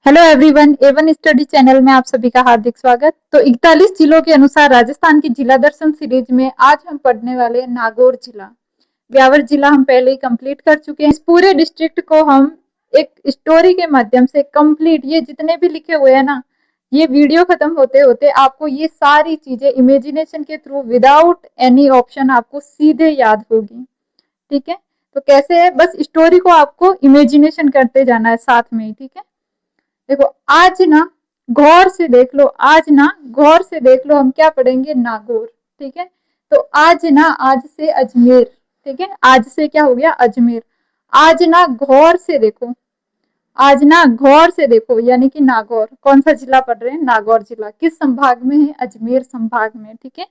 Hello everyone, Avon study channel में आप सभी का हार्दिक स्वागत। तो 41 जिलों के अनुसार राजस्थान की जिला दर्शन सीरीज में आज हम पढ़ने वाले हैं नागौर जिला। ब्यावर जिला हम पहले ही कंप्लीट कर चुके हैं। इस पूरे डिस्ट्रिक्ट को हम एक स्टोरी के माध्यम से कंप्लीट, ये जितने भी लिखे हुए हैं ना, ये वीडियो खत्म होते होते आपको ये सारी चीजें इमेजिनेशन के थ्रू विदाउट एनी ऑप्शन आपको सीधे याद होगी। ठीक है, तो कैसे है, बस स्टोरी को आपको इमेजिनेशन करते जाना है साथ में ही। ठीक है, देखो आज ना गौर से देख लो, आज ना गौर से देख लो हम क्या पढ़ेंगे, नागौर। ठीक है, तो आज ना, आज से अजमेर। ठीक है, आज से क्या हो गया, अजमेर। आज ना गौर से देखो, आज ना गौर से देखो यानी कि नागौर। कौन सा जिला पढ़ रहे हैं, नागौर जिला। किस संभाग में है, अजमेर संभाग में। ठीक है,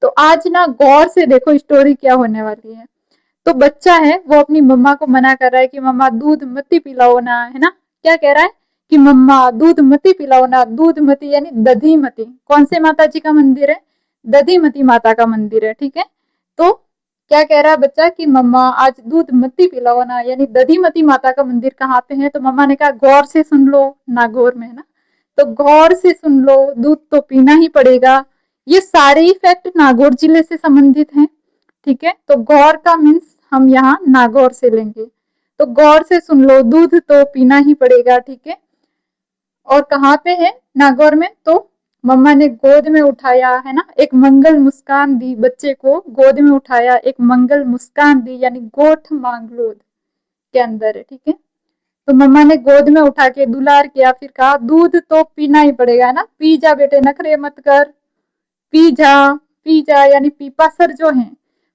तो आज ना गौर से देखो स्टोरी क्या होने वाली है। तो बच्चा है वो अपनी मम्मा को मना कर रहा है कि मम्मा दूध मत पिलाओ ना, है ना। क्या कह रहा है कि मम्मा दूध मत पिलाओ ना। दूध मती यानी दधी मती। कौन से माता जी का मंदिर है, दधी मती माता का मंदिर है। ठीक है, तो क्या कह रहा है बच्चा कि मम्मा आज दूध मत पिलाओ ना, यानी दधी मती माता का मंदिर कहाँ पे है। तो मम्मा ने कहा गौर से सुन लो, नागौर में है ना। तो गौर से सुन लो, दूध तो पीना ही पड़ेगा। ये सारे ही फैक्ट नागौर जिले से संबंधित हैं। ठीक है, तो गौर का मीन्स हम यहाँ नागौर से लेंगे। तो गौर से सुन लो, दूध तो पीना ही पड़ेगा। ठीक है, और कहाँ पे है, नागौर में। तो मम्मा ने गोद में उठाया, है ना, एक मंगल मुस्कान दी। बच्चे को गोद में उठाया, एक मंगल मुस्कान दी, यानी गोठ मांगलोद के अंदर है। ठीक है, तो मम्मा ने गोद में उठा के दुलार किया, फिर कहा दूध तो पीना ही पड़ेगा, है ना। पी जा बेटे, नखरे मत कर, पी जा। पी जा यानी पीपासर जो है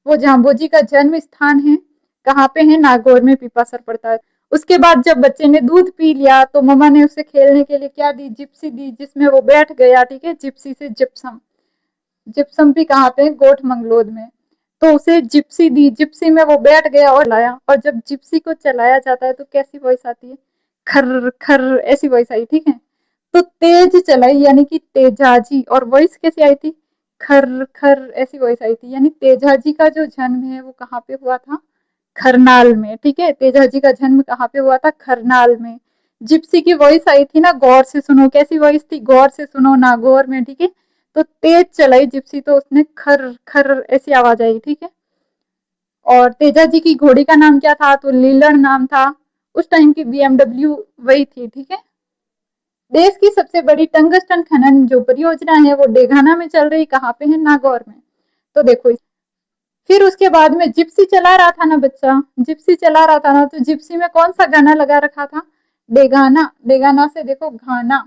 वो जाम्बोजी का जन्म स्थान है। कहाँ पे है, नागौर में पीपासर पड़ता है। उसके बाद जब बच्चे ने दूध पी लिया तो मम्मा ने उसे खेलने के लिए क्या दी, जिप्सी दी, जिसमें वो बैठ गया। ठीक है, जिप्सी से जिप्सम। जिप्सम भी कहाँ पे, गोठ मंगलोद में। तो उसे जिप्सी दी, जिप्सी में वो बैठ गया और लाया। और जब जिप्सी को चलाया जाता है तो कैसी वॉइस आती है, खर खर ऐसी वॉइस आई। ठीक है, तो तेज चलाई यानी कि तेजाजी। और वॉइस कैसी आई थी, खर खर ऐसी वॉइस आई थी। यानी तेजाजी का जो जन्म है वो कहाँ पे हुआ था, खरनाल में। ठीक है, तेजाजी का जन्म कहाँ पे हुआ था, खरनाल में। जिप्सी की वॉइस आई थी ना, गौर से सुनो, कैसी वॉइस थी, गौर से सुनो, नागौर में। ठीक है, तो तेज चलाई जिप्सी तो उसने खर खर ऐसी आवाज आई। ठीक है, और तेजाजी की घोड़ी का नाम क्या था, तो लीलड़ नाम था। उस टाइम की बीएमडब्ल्यू वही थी। ठीक है, देश की सबसे बड़ी टंगस्टन खनन जो परियोजना है वो डेघाना में चल रही, कहाँ पे है, नागौर में। तो देखो, फिर उसके बाद में जिप्सी चला रहा था ना बच्चा, जिप्सी चला रहा था ना, तो जिप्सी में कौन सा गाना लगा रखा था, डेगाना। डेगाना से देखो घाना।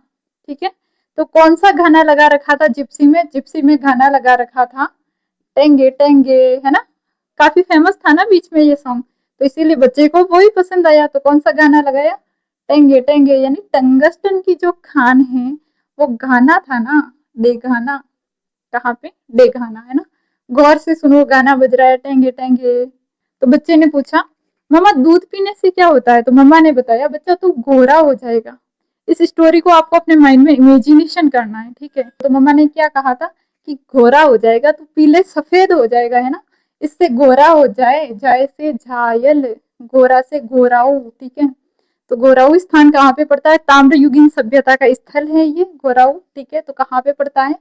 ठीक है, तो कौन सा गाना लगा रखा था जिप्सी में, जिप्सी में गाना लगा रखा था टेंगे टेंगे, है ना। काफी फेमस था ना बीच में ये सॉन्ग, तो इसीलिए बच्चे को वो ही पसंद आया। तो कौन सा गाना लगाया, टेंगे टेंगे, यानी टंगस्टन की जो खान है वो गाना था ना, डेगाना। कहाँ पे, डेगाना, है ना। गौर से सुनो, गाना बज रहा है टेंगे टेंगे। तो बच्चे ने पूछा मम्मा दूध पीने से क्या होता है। तो मम्मा ने बताया बच्चा तू गोरा हो जाएगा। इस स्टोरी को आपको अपने माइंड में इमेजिनेशन करना है। ठीक है, तो मम्मा ने क्या कहा था कि गोरा हो जाएगा, तो पीले सफेद हो जाएगा, है ना। इससे गोरा हो जाए, जाए से झायल, गोरा से गोराऊ। ठीक है, तो गोराऊ स्थान कहाँ पे पड़ता है, ताम्रयुगीन सभ्यता का स्थल है ये गोराऊ। ठीक है, तो कहाँ पे पड़ता है,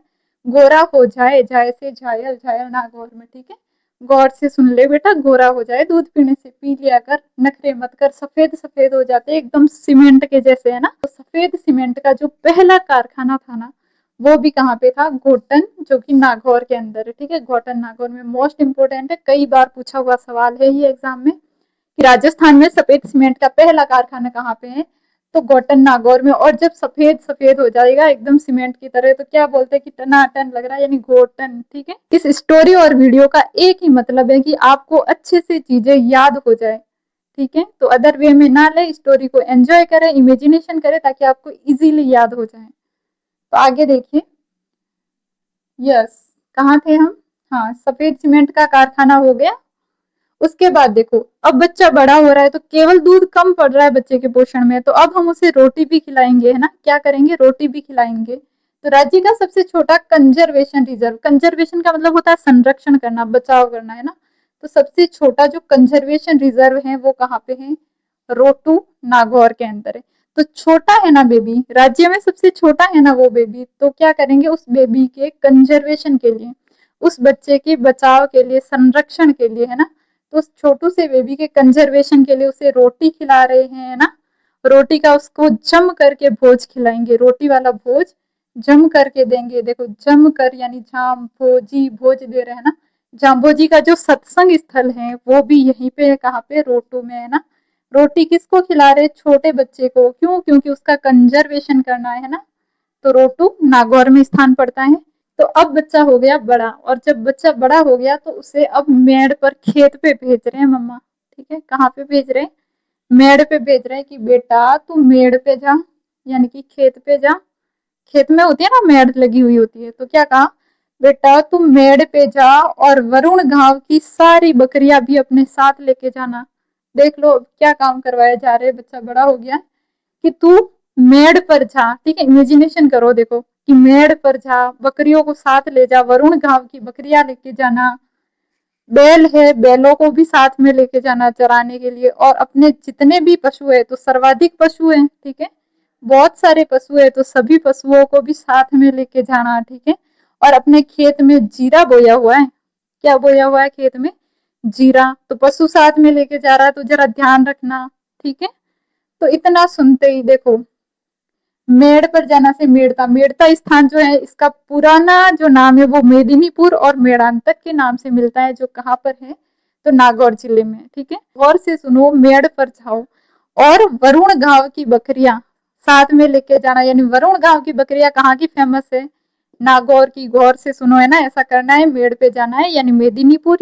गोरा हो जाए, जाए से झायल, झायल नागौर में। ठीक है, गौर से सुन ले बेटा, गोरा हो जाए दूध पीने से, पी लिया कर, नखरे मत कर, सफेद सफेद हो जाते एकदम सीमेंट के जैसे, है ना। तो सफेद सीमेंट का जो पहला कारखाना था ना, वो भी कहाँ पे था, घोटन, जो कि नागौर के अंदर है। ठीक है, घोटन नागौर में। मोस्ट इंपोर्टेंट है, कई बार पूछा हुआ सवाल है ये एग्जाम में, कि राजस्थान में सफेद सीमेंट का पहला कारखाना कहाँ पे है, तो गोटन नागौर में। और जब सफेद सफेद हो जाएगा एकदम सीमेंट की तरह तो क्या बोलते हैं कि टनाटन लग रहा है, यानी गोटन। ठीक है, इस स्टोरी और वीडियो का एक ही मतलब है कि आपको अच्छे से चीजें याद हो जाए। ठीक है, तो अदर वे में ना ले, स्टोरी को एंजॉय करें, इमेजिनेशन करें, ताकि आपको इजीली याद हो जाए। तो आगे देखिए, यस, कहाँ थे हम, हाँ, सफेद सीमेंट का कारखाना हो गया। उसके बाद देखो, अब बच्चा बड़ा हो रहा है तो केवल दूध कम पड़ रहा है बच्चे के पोषण में, तो अब हम उसे रोटी भी खिलाएंगे, है ना। क्या करेंगे, रोटी भी खिलाएंगे। तो राज्य का सबसे छोटा कंजर्वेशन रिजर्व, कंजर्वेशन का मतलब होता है संरक्षण करना, बचाव करना, है ना। तो सबसे छोटा जो कंजर्वेशन रिजर्व है वो कहाँ पे है, रोटू नागौर के अंदर है। तो छोटा है ना बेबी, राज्य में सबसे छोटा है ना वो बेबी, तो क्या करेंगे उस बेबी के कंजर्वेशन के लिए, उस बच्चे के बचाव के लिए, संरक्षण के लिए, है ना, तो उस छोटू से बेबी के कंजर्वेशन के लिए उसे रोटी खिला रहे हैं, है ना, रोटी का उसको जम करके भोज खिलाएंगे, रोटी वाला भोज जम करके देंगे। देखो जम कर यानी जाम भोजी भोज दे रहे हैं ना, जाम्बोजी का जो सत्संग स्थल है वो भी यहीं पे है, कहाँ पे, रोटू में, है ना। रोटी किसको खिला रहे, छोटे बच्चे को, क्यों, क्योंकि उसका कंजर्वेशन करना है ना, तो रोटू नागौर में स्थान पड़ता है। तो अब बच्चा हो गया बड़ा, और जब बच्चा बड़ा हो गया तो उसे अब मेड़ पर खेत पे भेज रहे हैं मम्मा, ठीक है, कहाँ पे भेज रहे हैं, मेड़ पे भेज रहे हैं कि बेटा तू मेड़ पे जा, यानी कि खेत पे जा, खेत में होती है ना मेड़ लगी हुई होती है, तो क्या कहा, बेटा तुम मेड़ पे जा और वरुण गांव की सारी बकरियां भी अपने साथ लेके जाना। देख लो क्या काम करवाया जा रहा है, बच्चा बड़ा हो गया कि तू मेड़ पर जा, ठीक है, इमेजिनेशन करो, देखो कि मेड़ पर जा, बकरियों को साथ ले जा, वरुण गांव की बकरियां लेके जाना, बैल है बैलों को भी साथ में लेके जाना चराने के लिए, और अपने जितने भी पशु है, तो सर्वाधिक पशु है, ठीक है, बहुत सारे पशु है, तो सभी पशुओं को भी साथ में लेके जाना, ठीक है, और अपने खेत में जीरा बोया हुआ है, क्या बोया हुआ है खेत में, जीरा, तो पशु साथ में लेके जा रहा है तो जरा ध्यान रखना, ठीक है। तो इतना सुनते ही देखो मेड़ पर जाना से मेड़ता, मेड़ता स्थान जो है इसका पुराना जो नाम है वो मेदिनीपुर और मेड़ांतक के नाम से मिलता है, जो कहाँ पर है, तो नागौर जिले में, ठीक है। गौर से सुनो, मेड़ पर जाओ और वरुण गांव की बकरियां साथ में लेके जाना, यानी वरुण गांव की बकरियां कहाँ की फेमस है, नागौर की, गौर से सुनो, है ना, ऐसा करना है, मेड़ पे जाना है यानी मेदिनीपुर